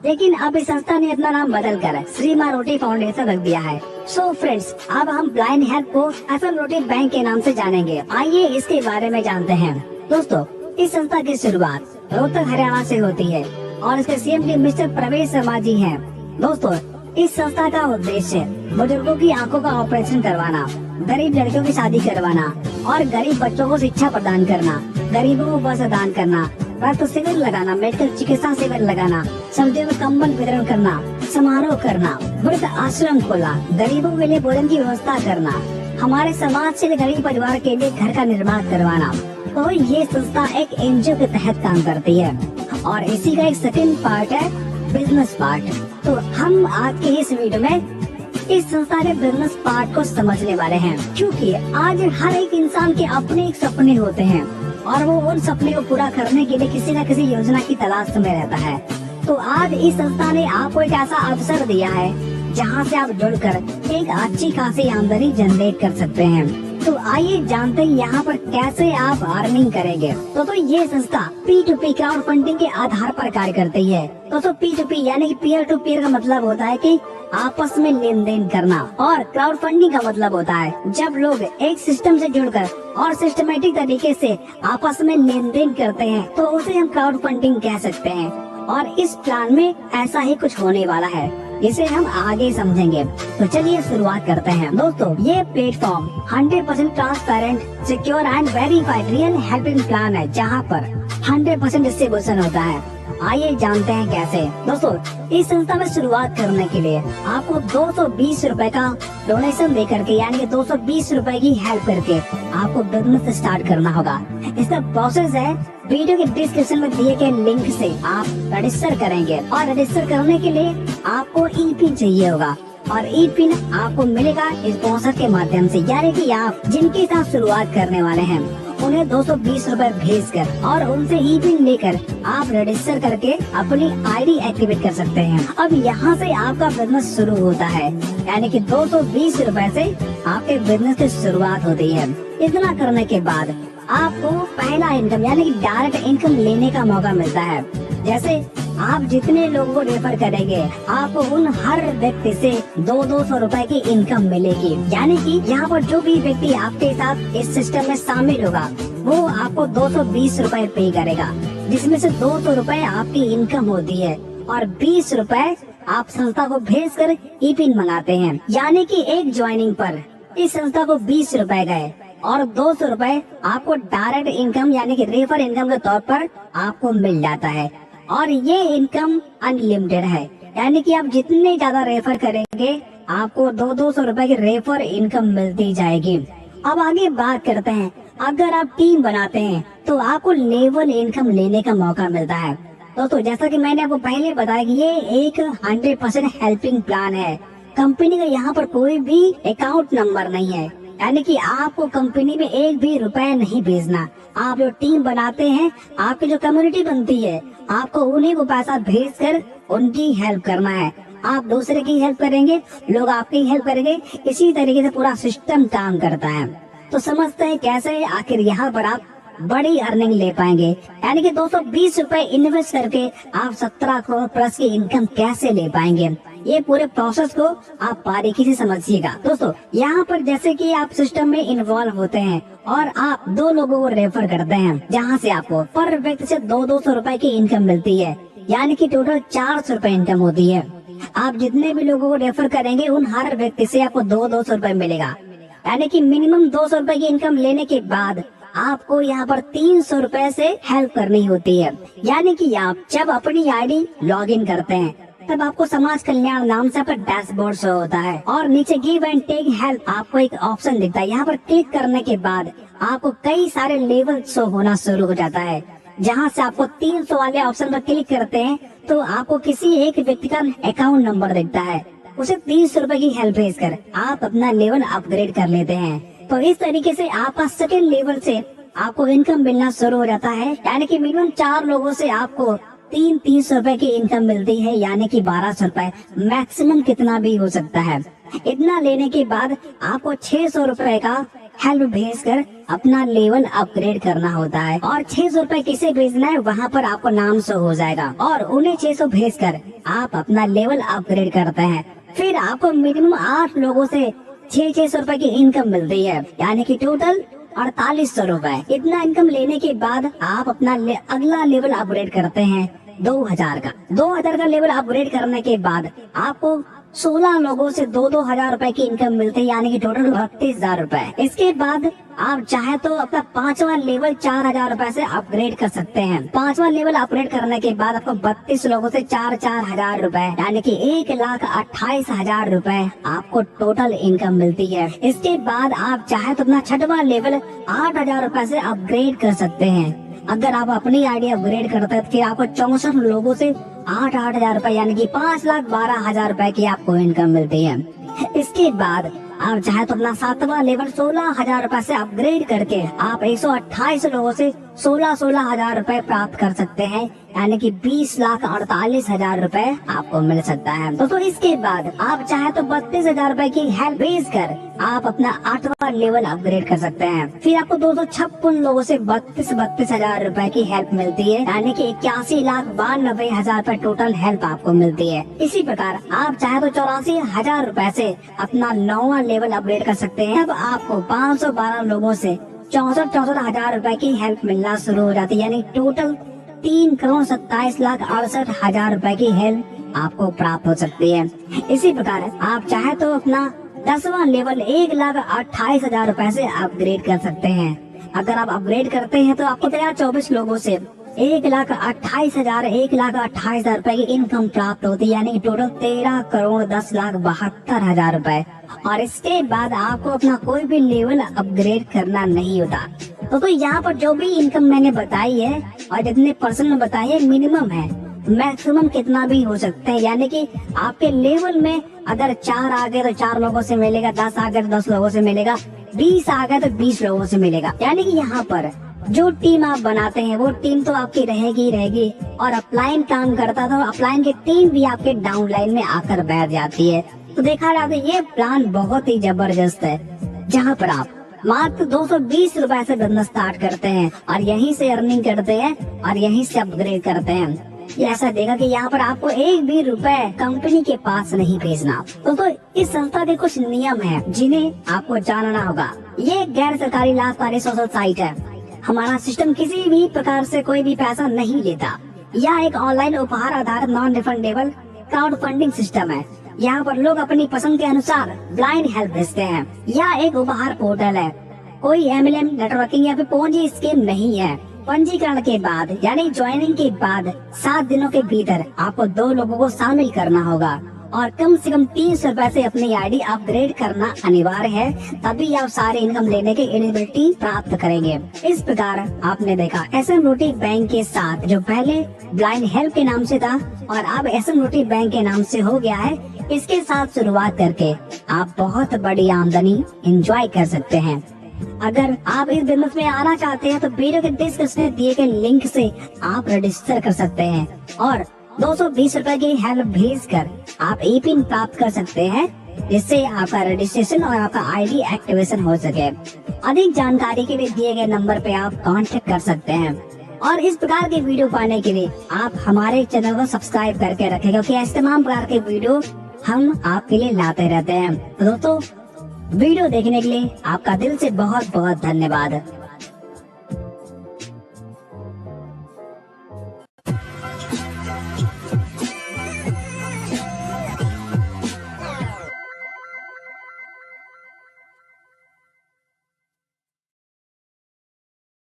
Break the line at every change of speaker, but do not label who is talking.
लेकिन अब इस संस्था ने अपना नाम बदल कर श्री माँ रोटी फाउंडेशन रख दिया है। सो फ्रेंड्स, अब हम ब्लाइंड हेल्प को FM रोटी बैंक के नाम से जानेंगे। आइए इसके बारे में जानते हैं। दोस्तों, इस संस्था की शुरुआत रोहतक हरियाणा से होती है और इसके CMD मिस्टर प्रवेश शर्मा जी हैं। दोस्तों, इस संस्था का उद्देश्य बुजुर्गों की आंखों का ऑपरेशन करवाना, गरीब लड़कियों की शादी करवाना और गरीब बच्चों को शिक्षा प्रदान करना, गरीबों को वस्त्र दान करना, रक्त शिविर लगाना, मेडिकल चिकित्सा शिविर लगाना, सर्दियों में कंबल वितरण करना, समारोह करना, वृद्ध आश्रम खोला, गरीबों के लिए भोजन की व्यवस्था करना, हमारे समाज से गरीब परिवार के लिए घर का निर्माण करवाना। तो ये संस्था एक NGO के तहत काम करती है और इसी का एक सेकंड पार्ट है बिजनेस पार्ट। तो हम आज के इस वीडियो में इस संस्था के बिजनेस पार्ट को समझने वाले हैं, क्योंकि आज हर एक इंसान के अपने एक सपने होते हैं और वो उन सपने को पूरा करने के लिए किसी न किसी योजना की तलाश में रहता है। तो आज इस संस्था ने आपको एक ऐसा अवसर दिया है जहां से आप जुड़कर एक अच्छी खासी आमदनी जनरेट कर सकते हैं। तो आइए जानते हैं यहाँ पर कैसे आप अर्निंग करेंगे। तो ये संस्था P2P क्राउड फंडिंग के आधार पर कार्य करती है। तो P2P यानी कि पीयर टू पीयर का मतलब होता है कि आपस में लेन देन करना, और क्राउड फंडिंग का मतलब होता है जब लोग एक सिस्टम से जुड़कर और सिस्टमेटिक तरीके से आपस में लेन देन करते हैं, तो उसे हम क्राउड फंडिंग कह सकते हैं। और इस प्लान में ऐसा ही कुछ होने वाला है, इसे हम आगे समझेंगे। तो चलिए शुरुआत करते हैं। दोस्तों, ये platform 100% transparent, secure and verified real helping plan है, जहां पर 100% डिस्ट्रीब्यूशन होता है। आइए जानते हैं कैसे। दोस्तों, इस संस्था में शुरुआत करने के लिए आपको 220 रुपए का डोनेशन दे करके, यानी कि 220 रुपए की हेल्प करके आपको बिजनेस स्टार्ट करना होगा। इसका प्रोसेस है, वीडियो के डिस्क्रिप्शन में दिए गए लिंक से आप रजिस्टर करेंगे और रजिस्टर करने के लिए आपको ई-पिन चाहिए होगा और ई-पिन आपको मिलेगा स्पॉन्सर के माध्यम से, यानी कि आप जिनके साथ शुरुआत करने वाले हैं उन्हें 220 रुपए भेजकर और उनसे ई-पिन लेकर आप रजिस्टर करके अपनी ID एक्टिवेट कर सकते हैं। अब यहाँ से आपका बिजनेस शुरू होता है, यानी कि 220 रुपए से आपके बिजनेस की शुरुआत होती है। इतना करने के बाद आपको पहला इनकम यानी कि डायरेक्ट इनकम लेने का मौका मिलता है। जैसे आप जितने लोगों को रेफर करेंगे, आपको उन हर व्यक्ति से 200 रुपए की इनकम मिलेगी। यानी कि यहाँ पर जो भी व्यक्ति आपके साथ इस सिस्टम में शामिल होगा, वो आपको 220 रुपए पे करेगा, जिसमें से 200 रुपए आपकी इनकम होती है और 20 रुपए आप संस्था को भेजकर ई-पिन मंगाते हैं। यानी कि एक ज्वाइनिंग पर इस संस्था को 20 रुपए गए और 200 रुपए आपको डायरेक्ट इनकम यानी कि रेफर इनकम के तौर पर आपको मिल जाता है। और ये इनकम अनलिमिटेड है, यानी कि आप जितने ज्यादा रेफर करेंगे आपको 200 रुपए की रेफर इनकम मिलती जाएगी। अब आगे बात करते हैं, अगर आप टीम बनाते हैं तो आपको लेवल इनकम लेने का मौका मिलता है। दोस्तों, जैसा कि मैंने आपको पहले बताया कि ये एक 100% हेल्पिंग प्लान है। कंपनी का यहाँ पर कोई भी अकाउंट नंबर नहीं है, यानी कि आपको कंपनी में एक भी रुपए नहीं भेजना। आप जो टीम बनाते हैं, आपकी जो कम्युनिटी बनती है, आपको उन्हीं को पैसा भेजकर उनकी हेल्प करना है। आप दूसरे की हेल्प करेंगे, लोग आपकी हेल्प करेंगे, इसी तरीके से पूरा सिस्टम काम करता है। तो समझते हैं कैसे आखिर यहाँ पर आप बड़ी अर्निंग ले पाएंगे, यानी कि 220 रुपए इन्वेस्ट करके आप 17 करोड़ प्लस की इनकम कैसे ले पाएंगे। ये पूरे प्रोसेस को आप बारीकी से समझिएगा। दोस्तों, यहाँ पर जैसे कि आप सिस्टम में इन्वॉल्व होते हैं और आप 2 लोगों को रेफर करते हैं, जहाँ से आपको पर व्यक्ति से 200 रुपए की इनकम मिलती है, यानी कि टोटल 400 रुपए इनकम होती है। आप जितने भी लोगों को रेफर करेंगे उन हर व्यक्ति से आपको 200 रुपए मिलेगा, यानी कि मिनिमम 200 रुपए की इनकम लेने के बाद आपको यहाँ पर 300 रुपए से हेल्प करनी होती है। यानी कि आप जब अपनी ID लॉग इन करते हैं तब आपको समाज कल्याण नाम से आपका डैशबोर्ड शो होता है और नीचे गिव एंड टेक हेल्प आपको एक ऑप्शन दिखता है। यहाँ पर क्लिक करने के बाद आपको कई सारे लेवल शो होना शुरू हो जाता है, जहाँ से आपको 300 वाले ऑप्शन पर क्लिक करते हैं तो आपको किसी एक व्यक्ति का अकाउंट नंबर दिखता है, उसे 300 रुपए की हेल्प भेजकर आप अपना लेवल अपग्रेड कर लेते हैं। तो इस तरीके से आपका सेकंड लेवल से आपको इनकम मिलना शुरू हो जाता है, यानी कि मिनिमम 4 लोगों से आपको 300 रुपए की इनकम मिलती है, यानी कि 1200 रुपए, मैक्सिमम कितना भी हो सकता है। इतना लेने के बाद आपको 600 रुपए का हेल्प भेजकर अपना लेवल अपग्रेड करना होता है। और 600 रुपए किसे भेजना है वहाँ पर आपको नाम शो हो जाएगा और उन्हें 600 भेजकर आप अपना लेवल अपग्रेड करते हैं। फिर आपको मिनिमम 8 लोगों से 600 रुपए की इनकम मिलती है, यानी कि टोटल 4800 रुपए। इतना इनकम लेने के बाद आप अपना अगला लेवल अपग्रेड करते हैं 2000 का। 2000 का लेवल अपग्रेड करने के बाद आपको 16 लोगों से 2-2 हजार रुपए की इनकम मिलती है, यानी कि टोटल 32,000 रुपए। इसके बाद आप चाहे तो अपना 5वां लेवल 4000 रुपए से अपग्रेड कर सकते हैं। 5वां लेवल अपग्रेड करने के बाद आपको 32 लोगों से 4-4 हजार रुपए, यानी कि 1,28,000 रुपए आपको टोटल इनकम मिलती है। इसके बाद आप चाहे तो अपना 6वां लेवल 8,000 रुपए से अपग्रेड कर सकते हैं। अगर आप अपनी आईडी अपग्रेड करते हैं फिर आपको 64 लोगों से 8-8 हजार रुपए, यानी कि 5,12,000 रुपए की आपको इनकम मिलती है। इसके बाद आप चाहे तो अपना 7वां लेवल 16,000 रुपए से अपग्रेड करके आप 128 लोगों से 16 हजार रुपए प्राप्त कर सकते हैं, यानी कि 20,48,000 रुपए आपको मिल सकता है। तो इसके बाद आप चाहे तो 32,000 रुपए की हेल्प भेज कर आप अपना 8वां लेवल अपग्रेड कर सकते हैं। फिर आपको 256 लोगों से 32 हजार रुपए की हेल्प मिलती है, यानी कि 81,92,000 रुपए टोटल हेल्प आपको मिलती है। इसी प्रकार आप चाहे तो 84,000 रुपए से अपना 9वां लेवल अपग्रेड कर सकते हैं। अब आपको 512 लोगों से 64 हजार रुपए की हेल्प मिलना शुरू हो जाती है, यानी टोटल 3,27,68,000 रुपए की हेल्प आपको प्राप्त हो सकती है। इसी प्रकार आप चाहे तो अपना 10वां लेवल 1,28,000 रुपए से अपग्रेड कर सकते हैं। अगर आप अपग्रेड करते हैं तो आपको 24 लोगों से 1,28,000 रुपए की इनकम प्राप्त होती है, यानी टोटल 13,10,72,000 रुपए। और इसके बाद आपको अपना कोई भी लेवल अपग्रेड करना नहीं होता। तो यहाँ पर जो भी इनकम मैंने बताई है और जितने परसेंट बताई है मिनिमम है, मैक्सिमम कितना भी हो सकता है, यानी कि आपके लेवल में अगर 4 आ गए तो 4 लोगों से मिलेगा, 10 आ गए तो 10 लोगों से मिलेगा, 20 आ गए तो 20 लोगों से मिलेगा। यानी कि यहाँ पर जो टीम आप बनाते हैं वो टीम तो आपकी रहेगी ही रहेगी। और अपलाइन काम करता था, अपलाइन की टीम भी आपके डाउनलाइन में आकर बैठ जाती है। तो देखा जाए तो ये प्लान बहुत ही जबरदस्त है, जहाँ पर आप मात्र 220 रुपए से बिजनेस स्टार्ट करते हैं और यहीं से अर्निंग करते हैं और यहीं से अपग्रेड करते हैं। ये ऐसा देगा कि यहाँ पर आपको एक भी रुपए कंपनी के पास नहीं भेजना। तो इस संस्था के कुछ नियम हैं जिन्हें आपको जानना होगा। ये गैर सरकारी लाभकारी सोशल साइट है। हमारा सिस्टम किसी भी प्रकार से कोई भी पैसा नहीं लेता। यह एक ऑनलाइन उपहार आधारित non refundable crowd funding system है। यहाँ पर लोग अपनी पसंद के अनुसार ब्लाइंड हेल्प भेजते हैं। यह एक उपहार पोर्टल है, कोई MLM नेटवर्किंग या फिर पोंजी स्कीम नहीं है। पंजीकरण के बाद यानी ज्वाइनिंग के बाद 7 दिनों के भीतर आपको 2 लोगों को शामिल करना होगा और कम से कम 300 रुपए से अपनी आईडी अपग्रेड करना अनिवार्य है, तभी आप सारे इनकम लेने की एलिजिबिलिटी प्राप्त करेंगे। इस प्रकार आपने देखा SM रोटी बैंक के साथ, जो पहले ब्लाइंड हेल्प के नाम से था और अब SM रोटी बैंक के नाम से हो गया है। इसके साथ शुरुआत करके आप बहुत बड़ी आमदनी एंजॉय कर सकते हैं। अगर आप इस बिजनेस में आना चाहते हैं तो वीडियो के डिस्क्रिप्शन में दिए गए लिंक से आप रजिस्टर कर सकते हैं और 220 रुपए की हेल्प भेजकर आप e-पिन प्राप्त कर सकते हैं, जिससे आपका रजिस्ट्रेशन और आपका आईडी एक्टिवेशन हो सके। अधिक जानकारी के लिए दिए गए नंबर पे आप कांटेक्ट कर सकते हैं। और इस प्रकार के वीडियो पाने के लिए आप हमारे चैनल को सब्सक्राइब करके रखें, क्योंकि ऐसे तमाम प्रकार के वीडियो हम आपके लिए लाते रहते हैं। दोस्तों, वीडियो देखने के लिए आपका दिल से बहुत बहुत धन्यवाद।